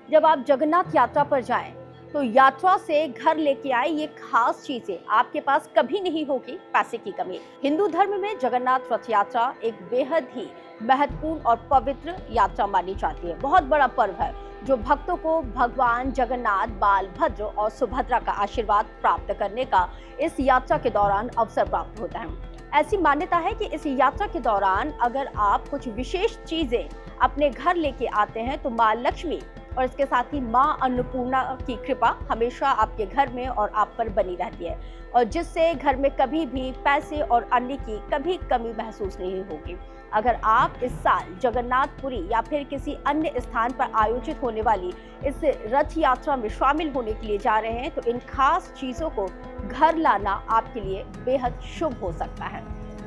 जब आप जगन्नाथ यात्रा पर जाएं, तो यात्रा से घर लेके आए ये खास चीजें आपके पास कभी नहीं होगी पैसे की कमी। हिंदू धर्म में जगन्नाथ रथ यात्रा एक बेहद ही महत्वपूर्ण और पवित्र यात्रा मानी जाती है। बहुत बड़ा पर्व है जो भक्तों को भगवान जगन्नाथ, बालभद्र और सुभद्रा का आशीर्वाद प्राप्त करने का इस यात्रा के दौरान अवसर प्राप्त होता है। ऐसी मान्यता है कि इस यात्रा के दौरान अगर आप कुछ विशेष चीजें अपने घर लेके आते हैं तो माँ लक्ष्मी और इसके साथ ही माँ अन्नपूर्णा की कृपा हमेशा आपके घर में और आप पर बनी रहती है, और जिससे घर में कभी भी पैसे और अन्न की कभी कमी महसूस नहीं होगी। अगर आप इस साल जगन्नाथपुरी या फिर किसी अन्य स्थान पर आयोजित होने वाली इस रथ यात्रा में शामिल होने के लिए जा रहे हैं तो इन खास चीजों को घर लाना आपके लिए बेहद शुभ हो सकता है।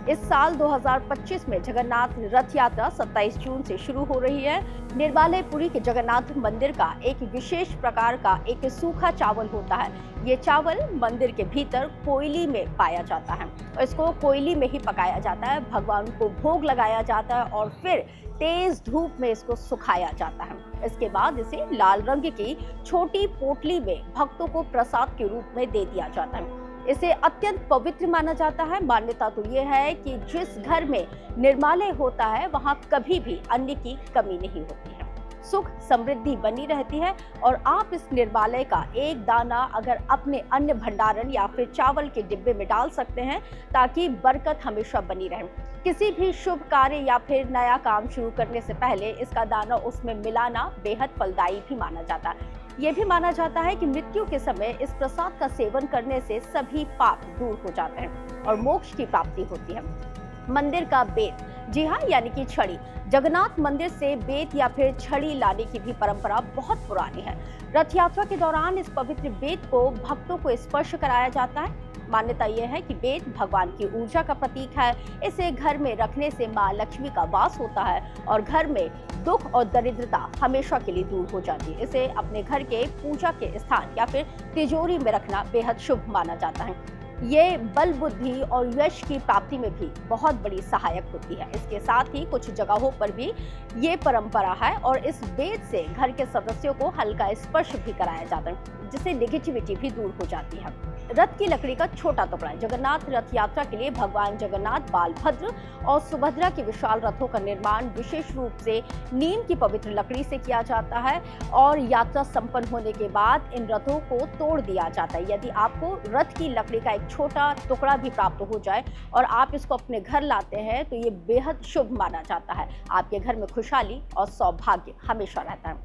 इस साल 2025 में जगन्नाथ रथ यात्रा 27 जून से शुरू हो रही है। निर्मालय पुरी के जगन्नाथ मंदिर का एक विशेष प्रकार का एक सूखा चावल होता है। ये चावल मंदिर के भीतर कोयली में पाया जाता है और इसको कोयली में ही पकाया जाता है। भगवान को भोग लगाया जाता है और फिर तेज धूप में इसको सुखाया जाता है। इसके बाद इसे लाल रंग की छोटी पोटली में भक्तों को प्रसाद के रूप में दे दिया जाता है। इसे अत्यंत पवित्र माना जाता है। मान्यता तो ये है कि जिस घर में निर्मालय होता है वहां कभी भी अन्न की कमी नहीं होती है, सुख समृद्धि बनी रहती है। और आप इस निर्मालय का एक दाना अगर अपने अन्न भंडारण या फिर चावल के डिब्बे में डाल सकते हैं ताकि बरकत हमेशा बनी रहे। किसी भी शुभ कार्य या फिर नया काम शुरू करने से पहले इसका दाना उसमें मिलाना बेहद फलदायी भी माना जाता है। ये भी माना जाता है कि मृत्यु के समय इस प्रसाद का सेवन करने से सभी पाप दूर हो जाते हैं और मोक्ष की प्राप्ति होती है। मंदिर का बेत, जी हाँ, यानी कि छड़ी। जगन्नाथ मंदिर से बेत या फिर छड़ी लाने की भी परंपरा बहुत पुरानी है। रथ यात्रा के दौरान इस पवित्र बेत को भक्तों को स्पर्श कराया जाता है। मान्यता यह है कि बेत भगवान की ऊर्जा का प्रतीक है। इसे घर में रखने से माँ लक्ष्मी का वास होता है और घर में दुख और दरिद्रता हमेशा के लिए दूर हो जाती है। इसे अपने घर के पूजा के स्थान या फिर तिजोरी में रखना बेहद शुभ माना जाता है। ये बल बुद्धि और यश की प्राप्ति में भी बहुत बड़ी सहायक होती है। इसके साथ ही कुछ जगहों पर भी ये परंपरा है और इस बेत से घर के सदस्यों को हल्का स्पर्श भी कराया जाता है, जिससे नेगेटिविटी भी दूर हो जाती है। रथ की लकड़ी का छोटा टुकड़ा। जगन्नाथ रथ यात्रा के लिए भगवान जगन्नाथ, बालभद्र और सुभद्रा के विशाल रथों का निर्माण विशेष रूप से नीम की पवित्र लकड़ी से किया जाता है और यात्रा संपन्न होने के बाद इन रथों को तोड़ दिया जाता है। यदि आपको रथ की लकड़ी का एक छोटा टुकड़ा भी प्राप्त हो जाए और आप इसको अपने घर लाते हैं तो ये बेहद शुभ माना जाता है। आपके घर में खुशहाली और सौभाग्य हमेशा रहता है।